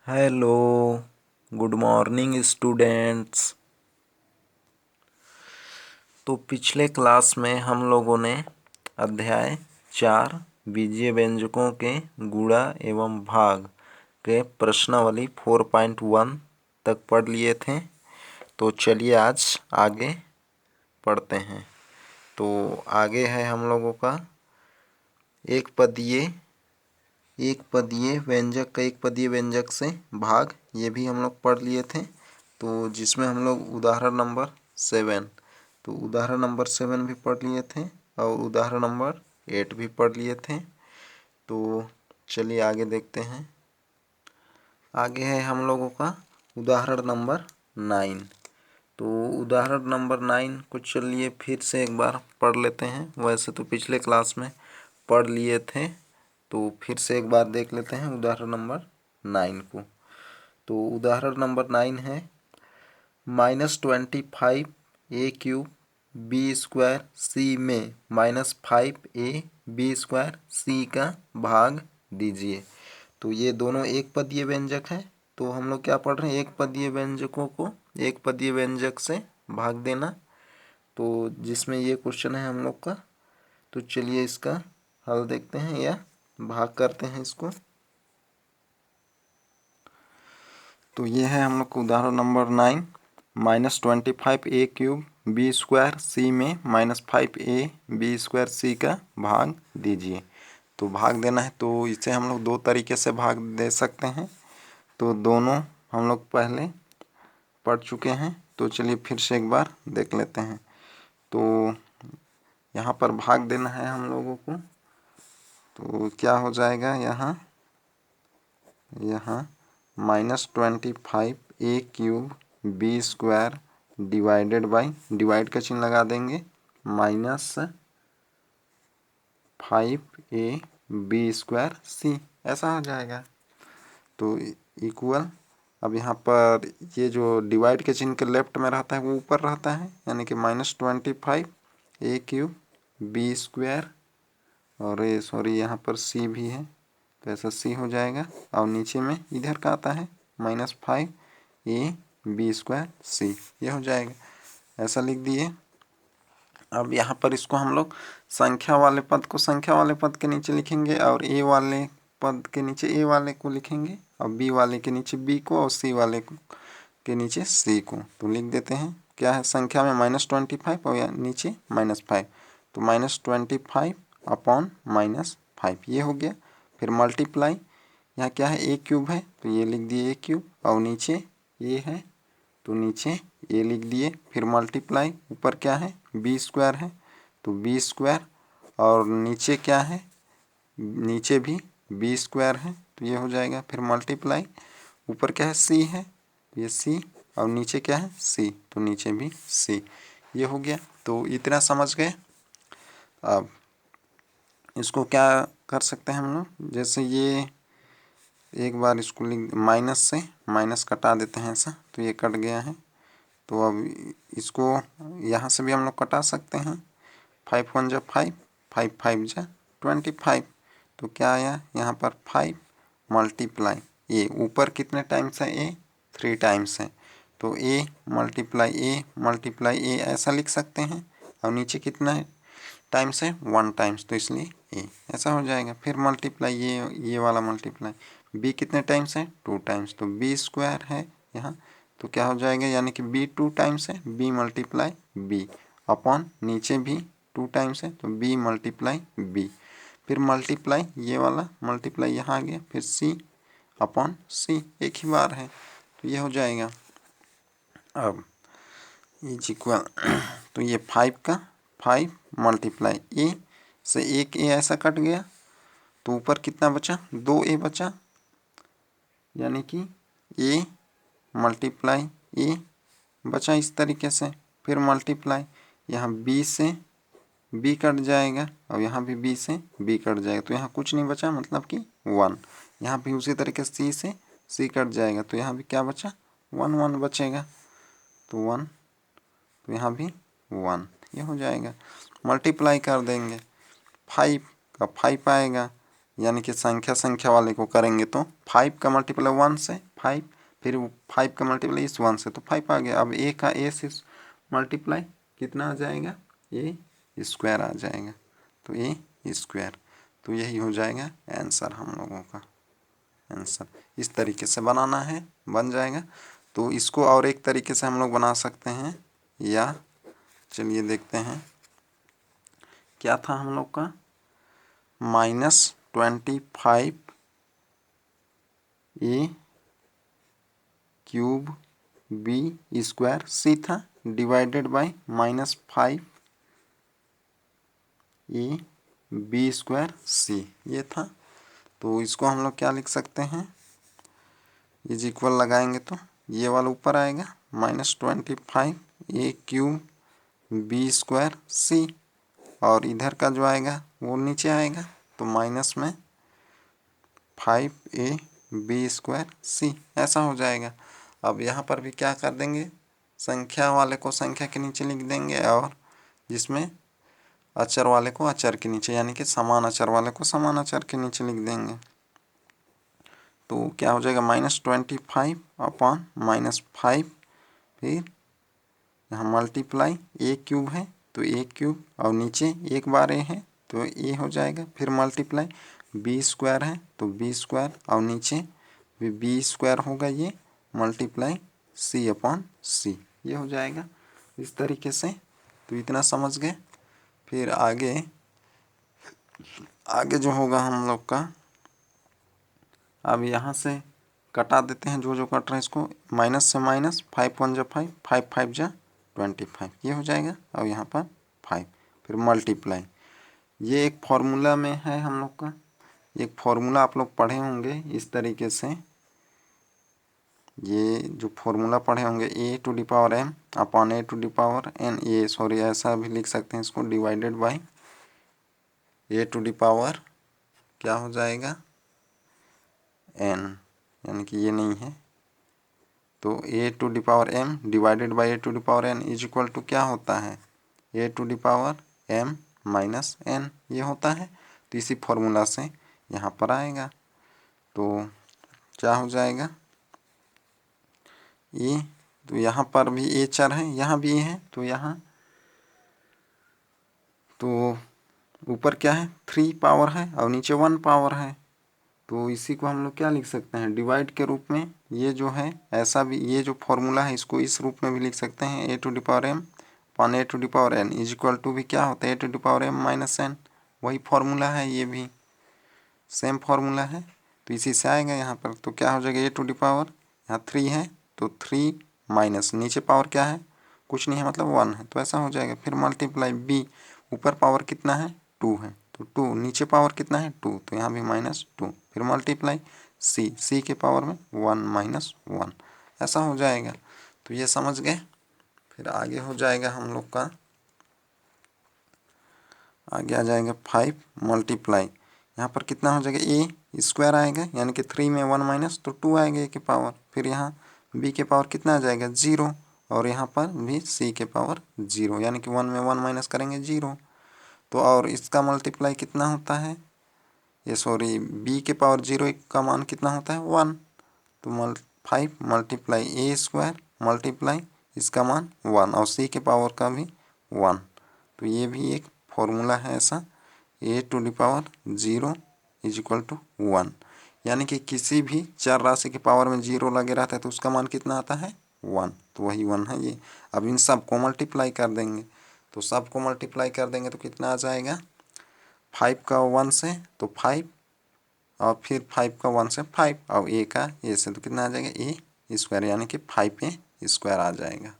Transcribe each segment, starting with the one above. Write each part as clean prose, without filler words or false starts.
Hello, good morning students. तो पिछले class में हम लोगों ने अध्याय 4 बीजीय व्यंजकों के गुणा एवं भाग के प्रश्नावली 4.1 तक पढ़ लिए थे। तो चलिए आज आगे पढ़ते हैं। तो आगे है हम लोगों का एक पदीय व्यंजक से भाग, ये भी हम लोग पढ़ लिए थे। तो जिसमें हम लोग उदाहरण नंबर 7 भी पढ़ लिए थे और उदाहरण नंबर 8 भी पढ़ लिए थे। तो चलिए आगे देखते हैं। आगे है हम लोगों का उदाहरण नंबर 9। तो उदाहरण नंबर 9 को चलिए फिर से एक बार पढ़ लेते हैं। वैसे तो पिछले क्लास में पढ़ लिए थे, तो फिर से एक बार देख लेते हैं उदाहरण नंबर 9 को। तो उदाहरण नंबर 9 है -25a³ b² c में -5ab² c का भाग दीजिए। तो ये दोनों एक पदीय व्यंजक है। तो हम लोग क्या पढ़ रहे हैं, एक पदीय व्यंजकों को एक पदीय व्यंजक से भाग देना। तो जिसमें ये क्वेश्चन है हम लोग का। तो चलिए इसका हल देखते हैं या भाग करते हैं इसको। तो ये है हम लोग का उदाहरण नंबर 9, -25a³ b² c में -5ab² c का भाग दीजिए। तो भाग देना है, तो इसे हम लोग दो तरीके से भाग दे सकते हैं। तो दोनों हम लोग पहले पढ़ चुके हैं, तो चलिए फिर से एक बार देख लेते हैं। तो यहाँ पर भाग देना है हम लोगों को। तो क्या हो जाएगा, यहाँ -25a³ b² divided by, divide का चिन्ह लगा देंगे, -5ab² c, ऐसा हो जाएगा। तो इक्वल, अब यहाँ पर ये जो डिवाइड के चिन्ह के लेफ्ट में रहता है वो ऊपर रहता है, यानी कि -25a³ b² और ये सॉरी यहाँ पर c भी है, तो ऐसा c हो जाएगा। और नीचे में इधर का आता है -5ab² c, ये हो जाएगा। ऐसा लिख दिए। अब यहाँ पर इसको हम लोग संख्या वाले पद को संख्या वाले पद के नीचे लिखेंगे और a वाले पद के नीचे a वाले को लिखेंगे और b वाले के नीचे b को और c वाले के नीचे c को। तो लिख देते हैं, क्या है संख्या में -25 और नीचे -5, तो -25 अपॉन -5 ये हो गया। फिर मल्टीप्लाई, यहाँ क्या है a³ है तो ये लिख दिए a³ और नीचे ये है तो नीचे ये लिख दिए। फिर मल्टीप्लाई, ऊपर क्या है b² है तो b² और नीचे क्या है, नीचे भी b² है तो ये हो जाएगा। फिर मल्टीप्लाई, ऊपर क्या है c है तो ये c और नीचे क्या है c तो नीचे भी c, ये हो गया। तो इतना समझ गए। अब इसको क्या कर सकते हैं हम लोग, जैसे ये एक बार इसको लिख, माइनस से माइनस कटा देते हैं ऐसा, तो ये कट गया है। तो अब इसको यहाँ से भी हम लोग कटा सकते हैं। 5 1 जा 5, 5 5 जा 25, तो क्या आया यहाँ पर 5 मल्टीप्लाई ए, ऊपर कितने टाइम्स है ए, 3 टाइम्स है तो ए मल्टीप्लाई ए ऐसा लिख सकते हैं। और नीचे कितना है टाइम्स है 1 टाइम्स, तो इसलिए ए ऐसा हो जाएगा। फिर मल्टीप्लाई ये वाला मल्टीप्लाई, बी कितने टाइम्स है 2 टाइम्स, तो b² है यहाँ, तो क्या हो जाएगा, यानी कि b 2 टाइम्स है b मल्टीप्लाई b अपॉन नीचे भी 2 टाइम्स है तो b मल्टीप्लाई b। फिर मल्टीप्लाई ये वाला मल्टीप्लाई यहाँ आ गया, फिर c अपॉन c, एक ही बार है तो ये हो जाएगा। अब इज इक्वल, तो ये 5 मल्टीप्लाई ए से एक ए ऐसा कट गया, तो ऊपर कितना बचा 2a बचा, यानी कि a मल्टीप्लाई ए बचा इस तरीके से। फिर मल्टीप्लाई, यहाँ b से b कट जाएगा और यहाँ भी b से b कट जाएगा, तो यहाँ कुछ नहीं बचा, मतलब कि 1। यहाँ भी उसी तरीके से c से c कट जाएगा, तो यहाँ भी क्या बचा 1 1 बचेगा, तो 1, तो यहाँ भी 1, ये हो जाएगा। मल्टीप्लाई कर देंगे, 5 का 5 आएगा, यानी कि संख्या वाले को करेंगे तो 5 का मल्टीप्लाई 1 से 5, फिर 5 का मल्टीप्लाई इस 1 से तो 5 आ गया। अब ए का ए से मल्टीप्लाई कितना आ जाएगा, ए स्क्वायर आ जाएगा, तो ए स्क्वायर। तो यही हो जाएगा आंसर हम लोगों का आंसर। इस तरीके से बनाना है, बन जाएगा। तो इसको और एक तरीके से हम लोग बना सकते हैं, या चलिए देखते हैं क्या था हम लोग का, -25 A cube B square C था, divided by -5 A B square C ये था। तो इसको हम लोग क्या लिख सकते हैं, इज इक्वल लगाएंगे तो ये वाला ऊपर आएगा, -25 ए क्यूब बी स्क्वायर सी, और इधर का जो आएगा वो नीचे आएगा, तो माइनस में 5 ए बी स्क्वायर सी, ऐसा हो जाएगा। अब यहाँ पर भी क्या कर देंगे, संख्या वाले को संख्या के नीचे लिख देंगे, और जिसमें अचर वाले को अचर के नीचे, यानी कि समान अचर वाले को समान अचर के नीचे लिख देंगे। तो क्या हो जाएगा, -25 अपॉन -5, फिर यहाँ मल्टीप्लाई ए क्यूब है तो ए क्यूब, और नीचे एक बार ए है तो ए हो जाएगा, फिर मल्टीप्लाई बी स्क्वायर है तो बी स्क्वायर, और नीचे भी बी स्क्वायर होगा ये, मल्टीप्लाई सी अपॉन सी, ये हो जाएगा इस तरीके से। तो इतना समझ गए। फिर आगे जो होगा हम लोग का, अब यहाँ से कटा देते हैं जो जो कट रहा है इसको, माइनस से माइनस, 5 1 जा 5, 5 5 जा 25, ये हो जाएगा, और यहाँ पर 5, फिर मल्टीप्लाई। ये एक फॉर्मूला में है हम लोग का, एक फॉर्मूला आप लोग पढ़े होंगे इस तरीके से, ये जो फॉर्मूला पढ़े होंगे a⁴m अपॉन a⁴n, ये सॉरी ऐसा भी लिख सकते हैं इसको, डिवाइडेड बाय a⁴ क्या हो जाएगा n, यानी कि ये नहीं है, तो a⁴m divided by a⁴n is equal to क्या होता है, a⁴m माइनस n, ये होता है। तो इसी फॉर्मूला से यहाँ पर आएगा, तो क्या हो जाएगा ए, तो यहाँ पर भी ए चर है, यहाँ भी है, तो यहाँ तो ऊपर क्या है 3 पावर है और नीचे 1 पावर है, तो इसी को हम लोग क्या लिख सकते हैं, डिवाइड के रूप में। ये जो है ऐसा भी, ये जो फॉर्मूला है इसको इस रूप में भी लिख सकते हैं, a⁴m upon a⁴n is equal to भी क्या होता है a⁴m माइनस n, वही फॉर्मूला है, ये भी सेम फॉर्मूला है, तो इसी से आएगा यहाँ पर। तो क्या हो जाएगा a⁴, यहाँ 3 है तो 3 माइनस नीचे पावर क्या है, कुछ नहीं है मतलब 1 है, तो ऐसा हो जाएगा। फिर मल्टीप्लाई b, ऊपर पावर कितना है 2 है, तो 2, नीचे पावर कितना है 2, तो यहाँ भी -2, फिर मल्टीप्लाई c के पावर में 1 - 1, ऐसा हो जाएगा। तो ये समझ गए। फिर आगे हो जाएगा हम लोग का, आगे आ जाएगा 5 मल्टीप्लाई, यहाँ पर कितना हो जाएगा ए स्क्वायर आएगा, यानी कि 3 में 1 माइनस तो 2 आएगा ए के पावर, फिर यहाँ बी के पावर कितना आ जाएगा 0, और यहाँ पर भी सी के पावर 0, यानी कि 1 में 1 माइनस करेंगे 0। तो और इसका मल्टीप्लाई कितना होता है, ये सॉरी बी के पावर 0 का मान कितना होता है 1, तो 5 मल्टीप्लाई ए स्क्वायर मल्टीप्लाई इसका मान 1, और सी के पावर का भी 1। तो ये भी एक फॉर्मूला है ऐसा, a⁴ इज इक्वल टू 1, यानी कि किसी भी चर राशि के पावर में 0 लगे रहता है तो उसका मान कितना आता है 1, तो वही 1 है ये। अब इन सब को मल्टीप्लाई कर देंगे, तो सब को मल्टीप्लाई कर देंगे तो कितना आ जाएगा, 5 का 1 से तो 5, और फिर 5 का 1 से 5, और ए का ए से तो कितना आ जाएगा ए स्क्वायर, यानी कि 5a स्क्वायर आ जाएगा।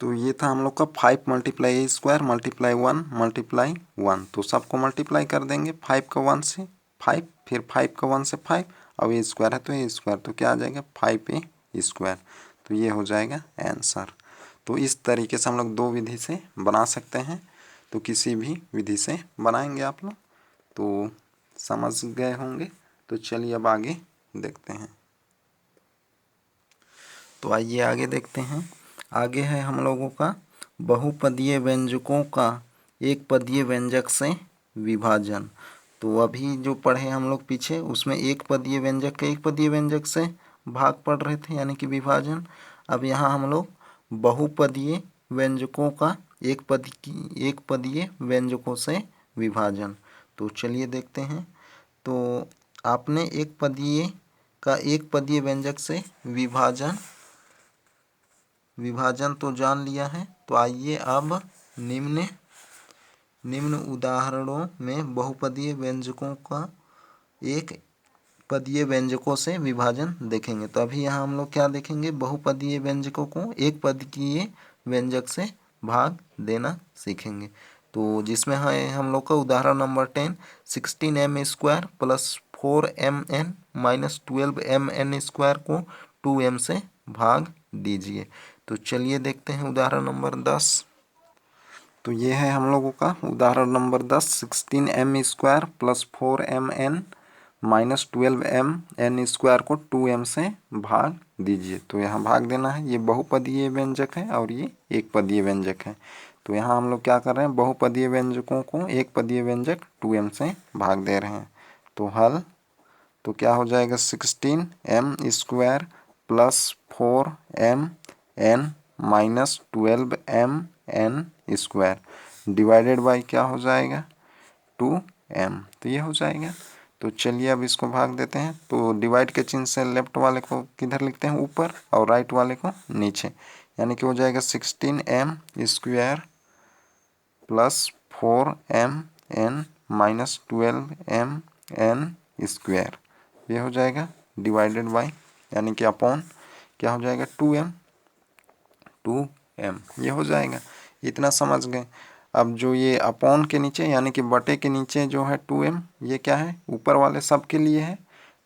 तो ये था हम लोग का 5 मल्टीप्लाई ए स्क्वायर मल्टीप्लाई 1 मल्टीप्लाई 1, तो सबको मल्टीप्लाई कर देंगे, 5 का 1 से 5, फिर 5 का 1 से 5, अब ए स्क्वायर है तो ए स्क्वायर, तो क्या आ जाएगा 5a स्क्वायर, तो ये हो जाएगा आंसर। तो इस तरीके से हम लोग दो विधि से बना सकते हैं, तो किसी भी विधि से बनाएंगे आप लोग, तो समझ गए होंगे। तो चलिए अब आगे देखते हैं। तो आइए आगे देखते हैं। आगे है हम लोगों का बहुपदीय व्यंजकों का एक पदीय व्यंजक से विभाजन। तो अभी जो पढ़े हम लोग पीछे उसमें एक पदीय व्यंजक के एक पदीय व्यंजक से भाग पढ़ रहे थे, यानी कि विभाजन। अब यहाँ हम लोग बहुपदीय व्यंजकों का एक पदीय व्यंजकों से विभाजन। तो चलिए देखते हैं। तो आपने एक पदीय का एक पदीय व्यंजक से विभाजन तो जान लिया है। तो आइए अब निम्न उदाहरणों में बहुपदीय व्यंजकों का एक पदीय व्यंजकों से विभाजन देखेंगे। तो अभी यहाँ हम लोग क्या देखेंगे, बहुपदीय व्यंजकों को एक पदीय व्यंजक से भाग देना सीखेंगे। तो जिसमें है हम लोग का उदाहरण number 10, 16m² plus 4mn minus 12mn² को 2m से भाग दीजिए। तो चलिए देखते हैं उदाहरण नंबर 10। तो ये है हम लोगों का उदाहरण number 10, 16m² plus 4mn minus 12mn² को 2m से भाग दीजिए। तो यहाँ भाग देना है। ये बहुपदीय व्यंजक है और ये एक पदीय व्यंजक है। तो यहाँ हम लोग क्या कर रहे हैं, बहुपदीय व्यंजकों को एक पदीय व्यंजक 2m से भाग दे रहे हैं। तो हल तो क्या हो जाएगा, 16m² plus 4mn minus 12mn² divided by क्या हो जाएगा, 2m। तो ये हो जाएगा। तो चलिए अब इसको भाग देते हैं। तो डिवाइड के चिन्ह से लेफ्ट वाले को किधर लिखते हैं, ऊपर, और राइट वाले को नीचे। यानी कि हो जाएगा 16m² plus 4mn minus 12mn²। ये हो जाएगा डिवाइडेड बाई, यानी कि अपॉन क्या हो जाएगा, 2m। ये हो जाएगा। इतना समझ गए। अब जो ये अपॉन के नीचे यानी कि बटे के नीचे जो है 2m, ये क्या है, ऊपर वाले सब के लिए है।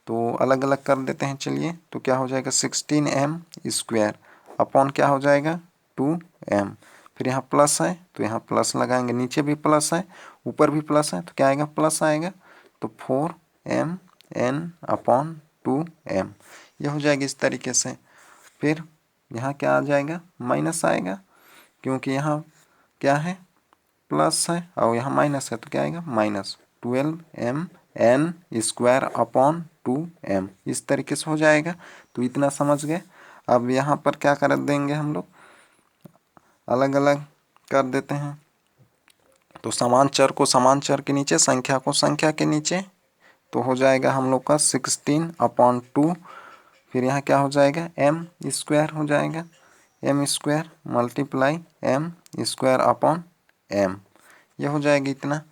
तो अलग अलग कर देते हैं। चलिए, तो क्या हो जाएगा 16m² अपॉन क्या हो जाएगा 2m। फिर यहाँ प्लस है तो यहाँ प्लस लगाएंगे, नीचे भी प्लस है ऊपर भी प्लस है तो क्या आएगा, प्लस आएगा। तो 4mn अपॉन 2m ये हो जाएगी इस तरीके से। फिर यहाँ क्या आ जाएगा, माइनस आएगा, क्योंकि यहाँ क्या है, प्लस है और यहाँ माइनस है तो क्या आएगा, माइनस 12mn² अपॉन 2m इस तरीके से हो जाएगा। तो इतना समझ गए। अब यहाँ पर क्या कर देंगे हम लोग, अलग अलग कर देते हैं। तो समान चर को समान चर के नीचे, संख्या को संख्या के नीचे। तो हो जाएगा हम लोग का 16/2। फिर यहाँ क्या हो जाएगा, m² हो जाएगा, m² multiply m² upon m ये हो जाएगा इतना।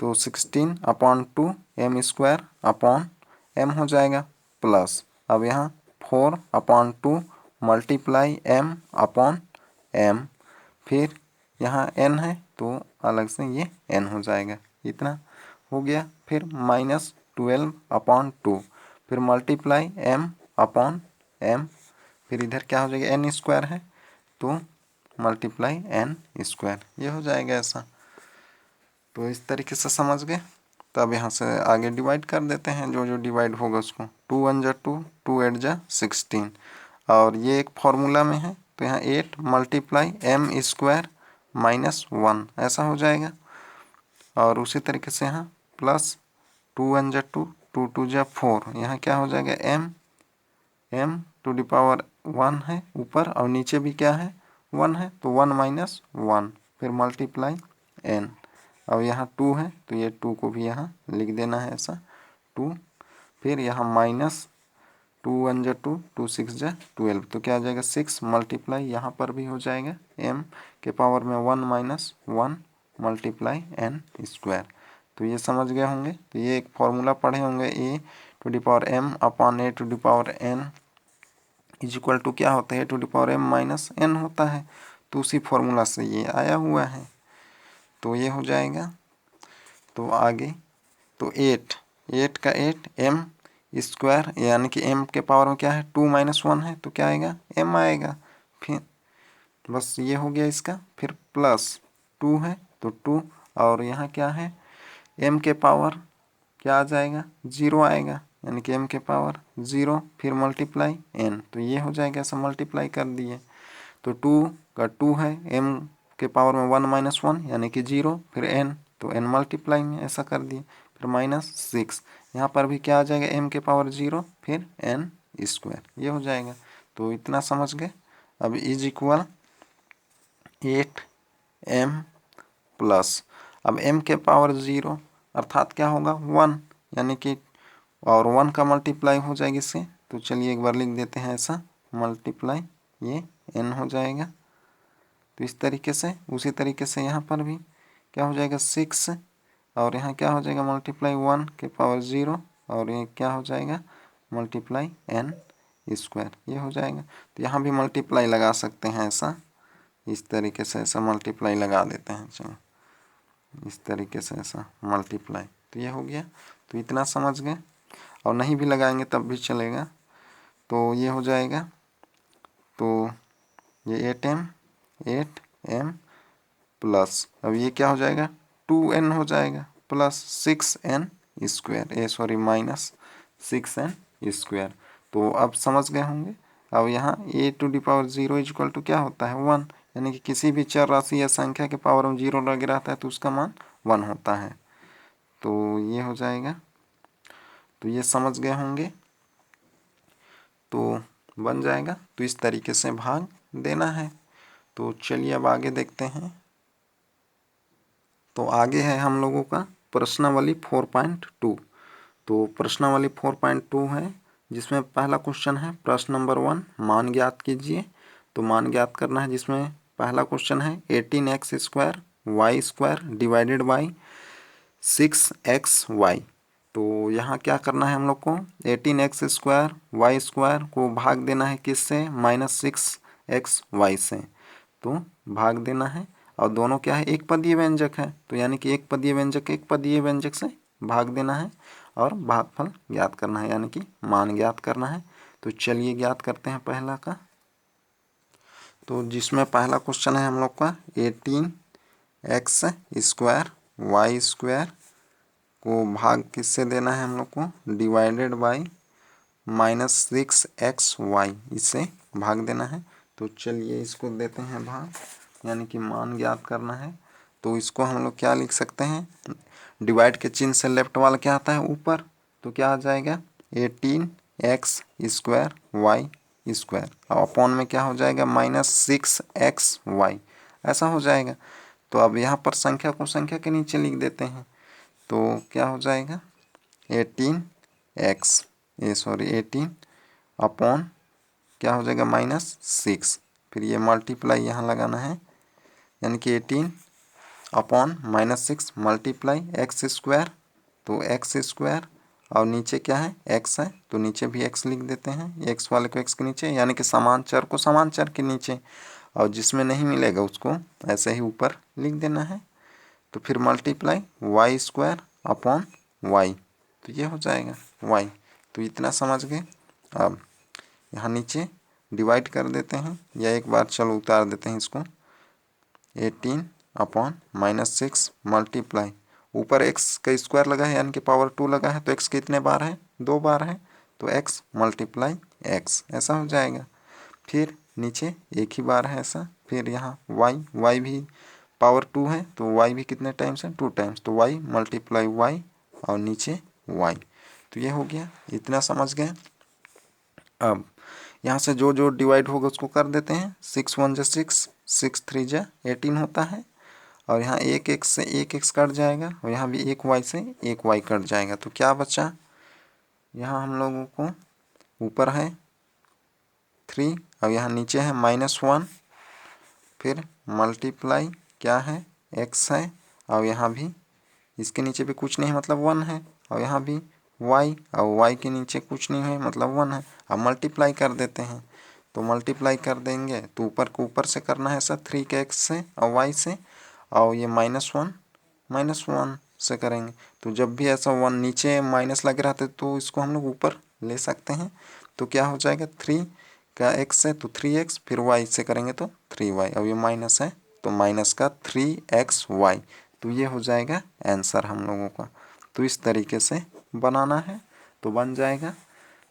तो 16/2 m² अपॉन m हो जाएगा प्लस, अब यहाँ 4/2 मल्टीप्लाई m अपॉन m, फिर यहाँ n है तो अलग से ये n हो जाएगा, इतना हो गया। फिर -12/2 फिर मल्टीप्लाई m अपॉन m, फिर इधर क्या हो जाएगा, n² है तो मल्टीप्लाई n², ये हो जाएगा ऐसा। तो इस तरीके से समझ गए। तो अब यहाँ से आगे डिवाइड कर देते हैं, जो जो डिवाइड होगा उसको। 2 1 जा 2, 2 8 जा 16, और ये एक फॉर्मूला में है तो यहाँ 8 मल्टीप्लाई m² माइनस 1 ऐसा हो जाएगा। और उसी तरीके से यहाँ प्लस 2 1 जा 2, 2 2 जा 4, यहाँ क्या हो जाएगा, m⁻1 है ऊपर और नीचे भी क्या है, 1 है तो 1 माइनस 1, फिर मल्टीप्लाई n। अब यहाँ 2 है तो ये 2 को भी यहाँ लिख देना है ऐसा 2। फिर यहाँ माइनस 2 1 जा 2, 2 6 जा 12, तो क्या आ जाएगा 6 मल्टीप्लाई, यहाँ पर भी हो जाएगा m के पावर में 1 माइनस 1 मल्टीप्लाई n²। तो ये समझ गए होंगे। तो ये एक फॉर्मूला पढ़े होंगे, a⁻m upon a⁻n is equal to क्या होता है, a⁻m माइनस n होता है। तो उसी फॉर्मूला से ये आया हुआ है। तो ये हो जाएगा। तो आगे तो 8 का 8 m² यानी कि m के पावर में क्या है, 2 माइनस 1 है तो क्या आएगा, m आएगा। फिर बस ये हो गया इसका। फिर प्लस 2 है तो 2, और यहाँ क्या है, m के पावर क्या आ जाएगा, 0 आएगा, यानी कि m के पावर 0, फिर मल्टीप्लाई n, तो ये हो जाएगा, ऐसा मल्टीप्लाई कर दिए। तो 2 का 2 है, m के पावर में 1 माइनस 1 यानी कि 0, फिर n, तो n मल्टीप्लाई में ऐसा कर दिए। फिर -6, यहाँ पर भी क्या आ जाएगा m के पावर 0 फिर n स्क्वायर, ये हो जाएगा। तो इतना समझ गए। अब इज इक्वल 8m प्लस, अब m के पावर 0 अर्थात क्या होगा 1, यानी कि और 1 का मल्टीप्लाई हो जाएगी इससे। तो चलिए एक बार लिख देते हैं ऐसा, मल्टीप्लाई ये n हो जाएगा। तो इस तरीके से, उसी तरीके से यहाँ पर भी क्या हो जाएगा 6, और यहाँ क्या हो जाएगा मल्टीप्लाई 1 के पावर 0, और ये क्या हो जाएगा मल्टीप्लाई n स्क्वायर, ये हो जाएगा। तो यहाँ भी मल्टीप्लाई लगा सकते हैं ऐसा, इस तरीके से ऐसा मल्टीप्लाई लगा देते हैं। चलो इस तरीके से ऐसा मल्टीप्लाई, तो ये हो गया। तो इतना समझ गए, और नहीं भी लगाएंगे तब भी चलेगा। तो ये हो जाएगा, तो ये 8m प्लस, अब ये क्या हो जाएगा 2n हो जाएगा plus 6n square, minus 6n square. तो अब समझ गए होंगे। अब यहाँ a⁴ इक्वल टू क्या होता है 1, यानी कि किसी भी चर राशि या संख्या के पावर में 0 लगे रहता है तो उसका मान 1 होता है। तो ये हो जाएगा, तो ये समझ गए होंगे, तो बन जाएगा। तो इस तरीके से भाग देना है। तो चलिए अब आगे देखते हैं। तो आगे है हम लोगों का प्रश्नावली 4.2। तो प्रश्नावली 4.2 है, जिसमें पहला क्वेश्चन है प्रश्न नंबर 1, मान ज्ञात कीजिए। तो मान ज्ञात करना है, जिसमें पहला क्वेश्चन है 18x square Y square divided by 6xy। तो यहाँ क्या करना है हम लोग को, 18x स्क्वायर वाई स्क्वायर को भाग देना है किससे, -6xy से। तो भाग देना है, और दोनों क्या है एक पदीय व्यंजक है, तो यानी कि एक पदीय व्यंजक से भाग देना है, और भागफल ज्ञात करना है, यानी कि मान ज्ञात करना है। तो चलिए ज्ञात करते हैं पहला का। तो जिसमें पहला क्वेश्चन है हम लोग का 18x स्क्वायर वाई स्क्वायर को भाग किससे देना है हम लोग को, डिवाइडेड बाई -6xy, इससे भाग देना है। तो चलिए इसको देते हैं भाग, यानी कि मान ज्ञात करना है। तो इसको हम लोग क्या लिख सकते हैं, डिवाइड के चिन्ह से लेफ्ट वाला क्या आता है ऊपर, तो क्या आ जाएगा 18x स्क्वायर वाई स्क्वायर, और अपॉन में क्या हो जाएगा -6xy, ऐसा हो जाएगा। तो अब यहाँ पर संख्या को संख्या के नीचे लिख देते हैं। तो क्या हो जाएगा 18 अपॉन क्या हो जाएगा -6, फिर ये मल्टीप्लाई यहाँ लगाना है, यानी कि 18 अपॉन -6 मल्टीप्लाई x स्क्वायर, तो x स्क्वायर, और नीचे क्या है x है, तो नीचे भी x लिख देते हैं, x वाले को x के नीचे, यानी कि समान चर को समान चर के नीचे, और जिसमें नहीं मिलेगा उसको ऐसे ही ऊपर लिख देना है। तो फिर multiply y square upon y, तो ये हो जाएगा y। तो इतना समझ गए। अब यहाँ नीचे डिवाइड कर देते हैं, या एक बार चलो उतार देते हैं इसको, 18 अपॉन -6 मल्टीप्लाई, ऊपर x का स्क्वायर लगा है यानी कि पावर 2 लगा है, तो x कितने बार है 2 बार है, तो x मल्टीप्लाई x, ऐसा हो जाएगा। फिर नीचे एक ही बार है ऐसा, फिर यहाँ y भी पावर 2 है, तो y भी कितने टाइम्स है 2 टाइम्स, तो y मल्टीप्लाई y, और नीचे y। तो ये हो गया, इतना समझ गए। अब यहाँ से जो जो डिवाइड होगा उसको कर देते हैं, 6 1 जा 6, 6 3 जा 18 होता है, और यहाँ एक x से एक x कट जाएगा, और यहाँ भी एक y से एक y कट जाएगा। तो क्या बचा, यहाँ हम लोगों को ऊपर है 3, और यहाँ नीचे है -1, फिर मल्टीप्लाई क्या है x है, और यहाँ भी इसके नीचे भी कुछ नहीं मतलब 1 है, और यहाँ भी y, और y के नीचे कुछ नहीं है मतलब 1 है। अब मल्टीप्लाई कर देते हैं, तो मल्टीप्लाई कर देंगे तो ऊपर को ऊपर से करना है ऐसा 3 के x से और y से, और ये -1 से करेंगे। तो जब भी ऐसा 1 नीचे माइनस लगे रहते तो इसको हम लोग ऊपर ले सकते हैं। तो क्या हो जाएगा 3 का x है तो 3x, फिर y से करेंगे तो 3y, और ये माइनस है तो माइनस का 3xy। तो ये हो जाएगा आंसर हम लोगों का। तो इस तरीके से बनाना है तो बन जाएगा।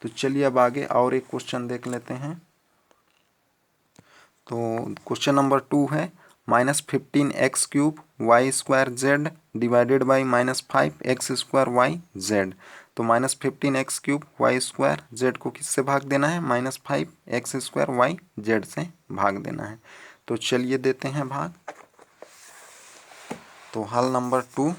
तो चलिए अब आगे और एक क्वेश्चन देख लेते हैं। तो क्वेश्चन नंबर 2 है, -15x³ y² z divided by -5x² yz। तो -15x³ y² z को किससे भाग देना है? -5x² yz से भाग देना है। तो चलिए देते हैं भाग। तो हल नंबर 2,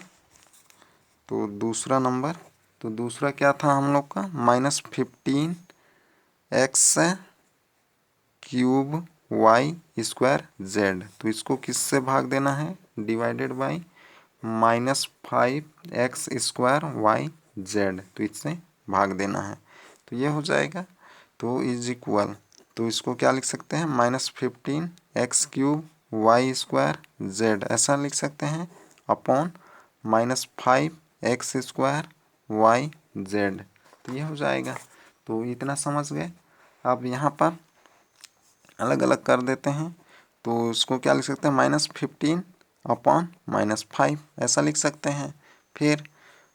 तो दूसरा नंबर, तो दूसरा क्या था हम लोग का? -15x³ y² z। तो इसको किससे भाग देना है? Divided by -5x² yz। तो इससे भाग देना है। तो ये हो जाएगा। तो इज इक्वल, तो इसको क्या लिख सकते हैं? -15x³ y² z ऐसा लिख सकते हैं अपॉन -5x² yz। तो ये हो जाएगा। तो इतना समझ गए। अब यहाँ पर अलग अलग कर देते हैं। तो इसको क्या लिख सकते हैं? -15 अपॉन -5 ऐसा लिख सकते हैं। फिर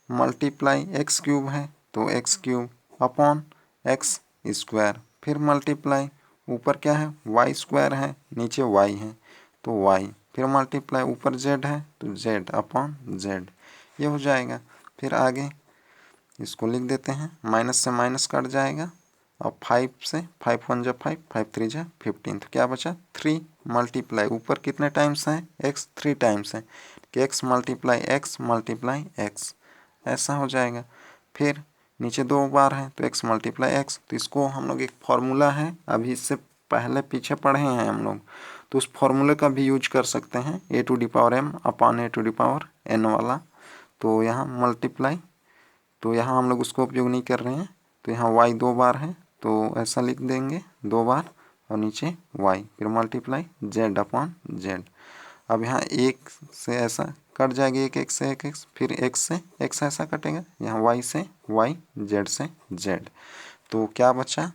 मल्टीप्लाई x³ है तो x³ अपॉन x²। फिर मल्टीप्लाई, ऊपर क्या है? y² है, नीचे y है तो y। फिर मल्टीप्लाई, ऊपर z है तो z अपॉन z। ये हो जाएगा। फिर आगे इसको लिख देते हैं, माइनस से माइनस कट जाएगा। अब 5 से 5 1 जा 5, 5 3 जा 15। तो क्या बचा? 3 मल्टीप्लाई, ऊपर कितने टाइम्स है? x 3 टाइम्स है कि x मल्टीप्लाई x ऐसा हो जाएगा। फिर नीचे 2 बार है तो x मल्टीप्लाई x। तो इसको हम लोग, एक फार्मूला है अभी इससे पहले पीछे पढ़े हैं हम लोग, तो उस फार्मूले का भी यूज कर सकते हैं, a⁴m अपॉन a⁴n वाला। तो यहाँ मल्टीप्लाई, तो यहाँ हम लोग उसको उपयोग नहीं कर रहे हैं। तो यहाँ y 2 बार है तो ऐसा लिख देंगे 2 बार, और नीचे y, फिर मल्टीप्लाई z अपॉन z। अब यहाँ 1 से ऐसा कट जाएगी, एक x से एक x, फिर x से x ऐसा कटेगा, यहाँ y से y, z से z। तो क्या बचा?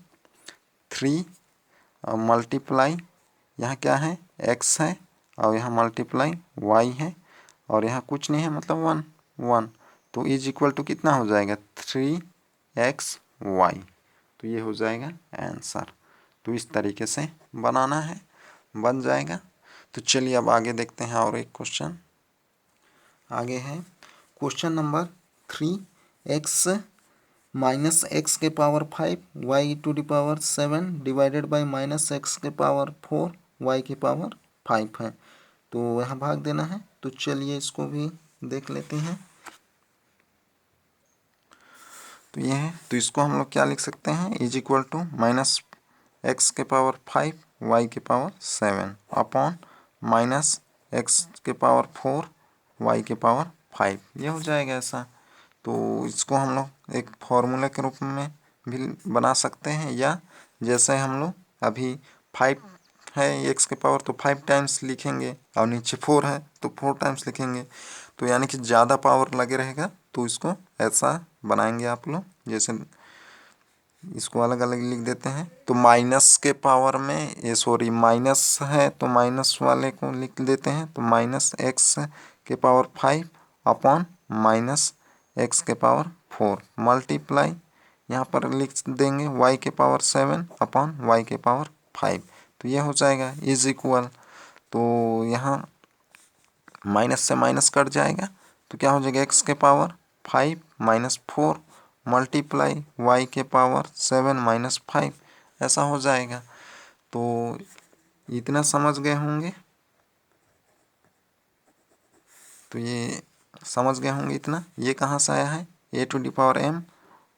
3 मल्टीप्लाई, यहाँ क्या है? x है, और यहाँ मल्टीप्लाई y है, और यहाँ कुछ नहीं है मतलब 1। तो इज इक्वल टू कितना हो जाएगा? 3xy। तो ये हो जाएगा आंसर। तो इस तरीके से बनाना है, बन जाएगा। तो चलिए अब आगे देखते हैं और एक क्वेश्चन आगे है। क्वेश्चन नंबर 3x -x के power 5 y⁴ divided by -x के पावर 4 y के पावर 5 है। तो यहाँ भाग देना है। तो चलिए इसको भी देख लेते हैं। तो ये है, तो इसको हम लोग क्या लिख सकते हैं? इज इक्वल टू -x के पावर 5 y के पावर 7 अपॉन -x के पावर 4 y के पावर 5। ये हो जाएगा ऐसा। तो इसको हम लोग एक फॉर्मूला के रूप में भी बना सकते हैं, या जैसे हम लोग अभी 5 है x के पावर तो 5 टाइम्स लिखेंगे, और नीचे 4 है तो 4 टाइम्स लिखेंगे। तो यानी कि ज़्यादा पावर लगे रहेगा, तो इसको ऐसा बनाएंगे आप लोग। जैसे इसको अलग अलग लिख देते हैं। तो माइनस के पावर में, ये सॉरी माइनस है तो माइनस वाले को लिख देते हैं। तो -x के पावर 5 अपॉन -x के पावर 4 मल्टीप्लाई, यहाँ पर लिख देंगे y के पावर 7 अपॉन y के पावर 5। तो ये हो जाएगा इज इक्वल, तो यहाँ माइनस से माइनस कट जाएगा तो क्या हो जाएगा? x के पावर 5 -4 मल्टीप्लाई y के पावर 7 -5 ऐसा हो जाएगा। तो इतना समझ गए होंगे। तो ये समझ गए होंगे इतना। ये कहाँ से आया है? a⁴m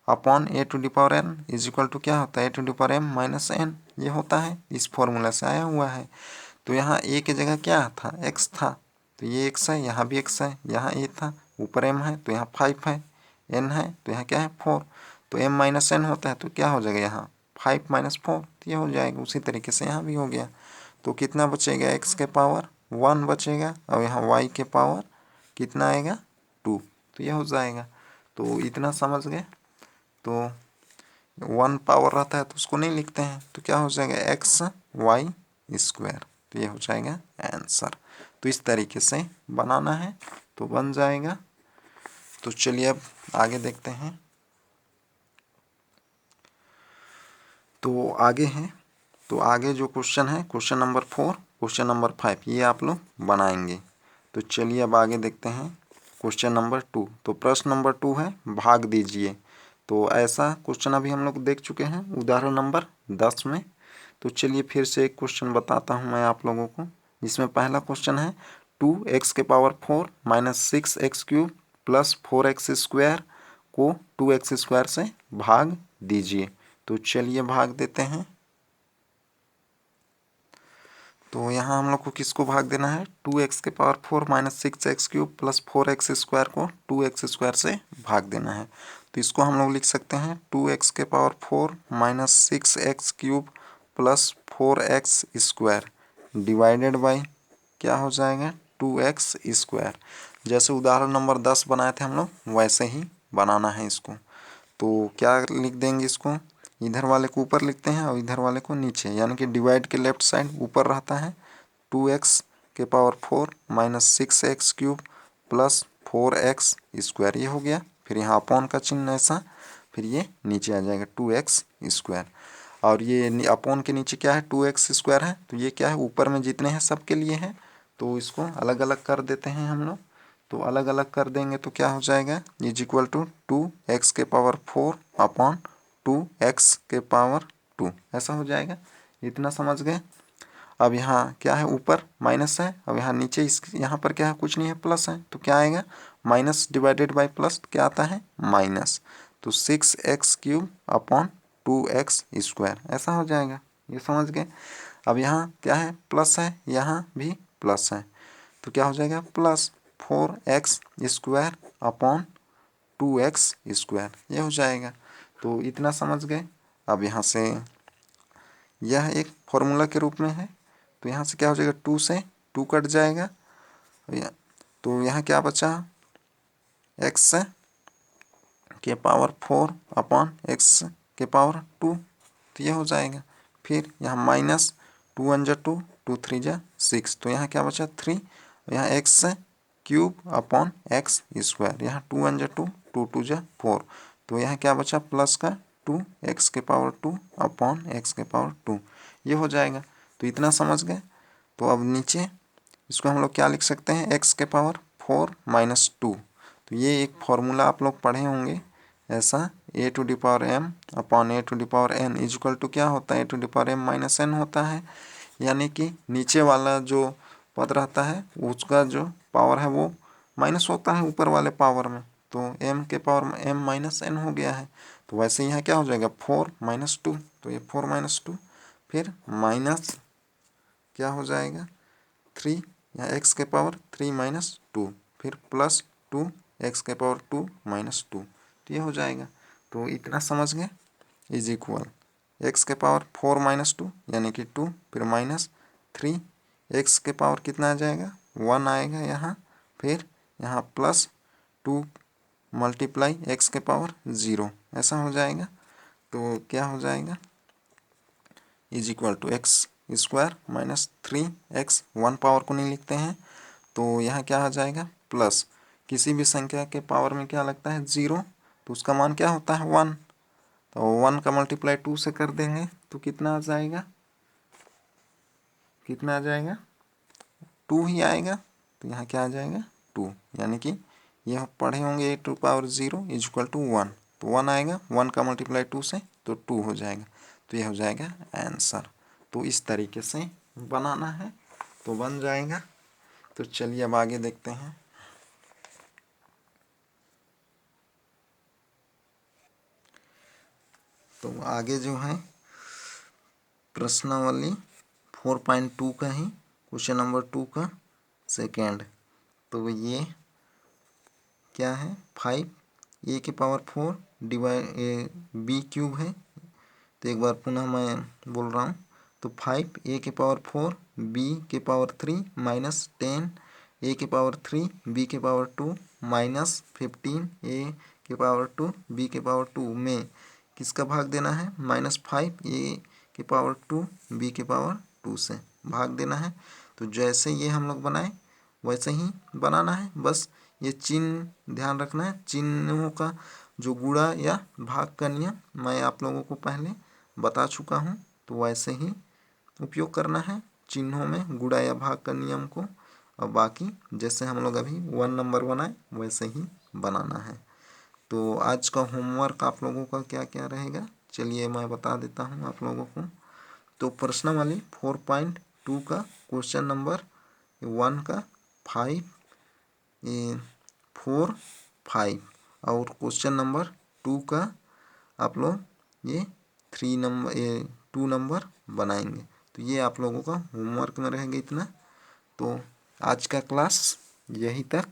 upon a⁴n is equal to क्या होता है? a⁴m -n ये होता है, इस फॉर्मूला से आया हुआ है। तो यहाँ a की जगह क्या था? x था, तो ये x है, यहाँ भी x है, यहाँ a था, ऊपर m है तो यहाँ 5 है, n है तो यहाँ क्या है? 4। तो m -n होता है तो क्या हो जाएगा? यहाँ 5 - 4, तो ये हो जाएगा। उसी तरीके से यहाँ भी हो गया। तो कितना बचेगा? x के पावर 1 बचेगा, और यहाँ y के पावर कितना आएगा? 2। तो ये हो जाएगा। तो इतना समझ गए। तो 1 पावर रहता है तो उसको नहीं लिखते हैं, तो क्या हो जाएगा? xy²। तो ये हो जाएगा आंसर। तो इस तरीके से बनाना है तो बन जाएगा। तो चलिए अब आगे देखते हैं। तो आगे है, तो आगे जो क्वेश्चन है, क्वेश्चन नंबर 4, क्वेश्चन नंबर 5 ये आप लोग बनाएंगे। तो चलिए अब आगे देखते हैं क्वेश्चन नंबर 2। तो प्रश्न नंबर 2 है भाग दीजिए। तो ऐसा क्वेश्चन अभी हम लोग देख चुके हैं उदाहरण नंबर 10 में। तो चलिए फिर से एक क्वेश्चन बताता हूँ मैं आप लोगों को, जिसमें पहला क्वेश्चन है 2x के power 4 minus 6x cube plus 4x square को 2x स्क्वायर से भाग दीजिए। तो चलिए भाग देते हैं। तो यहाँ हम लोग को किसको भाग देना है, 2x के power 4 minus 6x cube plus 4x square को 2x स्क्वायर से भाग देना है। तो इसको हम लोग लिख सकते हैं 2x के power 4 minus 6x cube plus 4x square divided by क्या हो जाएगा 2x स्क्वायर। जैसे उदाहरण नंबर 10 बनाए थे हम लोग वैसे ही बनाना है इसको। तो क्या लिख देंगे, इसको इधर वाले को ऊपर लिखते हैं और इधर वाले को नीचे, यानी कि डिवाइड के लेफ्ट साइड ऊपर रहता है 2x के power 4 minus 6x cube plus 4x square, ये हो गया। फिर यहाँ अपॉन का चिन्ह ऐसा, फिर ये नीचे आ जाएगा 2x स्क्वायर। और ये अपॉन के नीचे क्या है 2x स्क्वायर है, तो ये क्या है ऊपर में जितने हैं सब के लिए है। तो इसको अलग अलग कर देते हैं हम लोग। तो अलग अलग कर देंगे तो क्या हो जाएगा इज इक्वल टू 2x के पावर 4 अपॉन 2x के पावर 2, ऐसा हो जाएगा। इतना समझ गए। अब यहाँ क्या है ऊपर माइनस है, अब यहाँ नीचे इस यहाँ पर क्या है कुछ नहीं है प्लस है, तो क्या आएगा माइनस डिवाइडेड बाई प्लस क्या आता है माइनस। तो 6x cube upon 2x square ऐसा हो जाएगा, ये समझ गए। अब यहाँ क्या है प्लस है, यहाँ भी प्लस है, तो क्या हो जाएगा plus 4x square upon 2x square, ये हो जाएगा। तो इतना समझ गए। अब यहाँ से यह एक फॉर्मूला के रूप में है, तो यहाँ से क्या हो जाएगा 2 से 2 कट जाएगा, तो यहाँ क्या बचा x के पावर 4 अपॉन x के पावर 2, तो ये हो जाएगा। फिर यहाँ माइनस 2 1 जा 2 2 3 जा 6, तो यहाँ क्या बचा 3, यहाँ x cube upon x square, यहाँ 2 1 जा 2 2 2 जा 4, तो यहाँ क्या बचा प्लस का 2x के पावर 2 अपॉन x के पावर 2, ये हो जाएगा। तो इतना समझ गए। तो अब नीचे इसको हम लोग क्या लिख सकते हैं x के पावर 4 माइनस 2, तो ये एक फॉर्मूला आप लोग पढ़े होंगे ऐसा, a to the power m upon a to the power n is equal to क्या होता है a to the power m minus n होता है। यानी कि नीचे वाला जो पद रहता है उसका जो पावर है वो माइनस होता है ऊपर वाले पावर में, तो m के पावर m माइनस n हो गया है। तो वैसे यहाँ क्या हो जाएगा 4 माइनस 2, तो ये 4 माइनस 2, फिर माइनस क्या हो जाएगा 3, यहाँ x के पावर 3 माइनस 2, फिर प्लस 2 x के पावर 2 माइनस 2, तो ये हो जाएगा। तो इतना समझ गए इज इक्वल x के पावर 4 माइनस 2 यानी कि 2, फिर माइनस 3 x के पावर कितना आ जाएगा 1 आएगा यहाँ, फिर यहाँ प्लस 2 मल्टीप्लाई x के पावर 0, ऐसा हो जाएगा। तो क्या हो जाएगा is equal to X square minus 3x, 1 power को नहीं लिखते हैं, तो यहाँ क्या आ जाएगा प्लस किसी भी संख्या के पावर में क्या लगता है 0, तो उसका मान क्या होता है 1, तो 1 का मल्टीप्लाई 2 से कर देंगे तो कितना आ जाएगा, कितना आ जाएगा 2 ही आएगा। तो यहाँ क्या आ जाएगा 2, यानी कि यह पढ़े होंगे a to power 0 is equal to 1, तो 1 आएगा, 1 का मल्टीप्लाई 2 से तो 2 हो जाएगा, तो यह हो जाएगा आंसर। तो इस तरीके से बनाना है तो बन जाएगा। तो चलिए अब आगे देखते हैं। तो आगे जो है प्रश्नावली 4.2 का ही क्वेश्चन नंबर 2 का सेकेंड, तो ये क्या है 5 a के पावर 4 डिवाइड b क्यूब है। तो एक बार पुनः मैं बोल रहा हूँ, तो 5 a के पावर 4 b के पावर 3 माइनस 10 a के पावर 3 b के पावर 2 माइनस 15 a के पावर 2 b के पावर 2 में किसका भाग देना है माइनस 5 a के पावर 2 b के पावर 2 से भाग देना है। तो जैसे ये हम लोग बनाए वैसे ही बनाना है, बस ये चिन्ह ध्यान रखना है, चिन्हों का जो गुणा या भाग का नियम मैं आप लोगों को पहले बता चुका हूँ, तो वैसे ही उपयोग करना है। चिन्हों में गुणा या भाग का नियम को, और बाकी जैसे हम लोग अभी 1 नंबर बनाए वैसे ही बनाना है। तो आज का होमवर्क आप लोगों का क्या क्या रहेगा, चलिए मैं बता देता हूँ आप लोगों को। तो प्रश्नावली 4.2 का क्वेश्चन नंबर 1 का 5 4 5 और क्वेश्चन नंबर 2 का आप लोग ये 2 नंबर बनाएंगे। तो ये आप लोगों का होमवर्क में रहेगा इतना। तो आज का क्लास यही तक,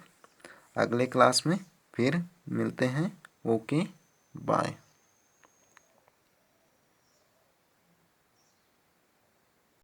अगले क्लास में फिर मिलते हैं। Okay bye.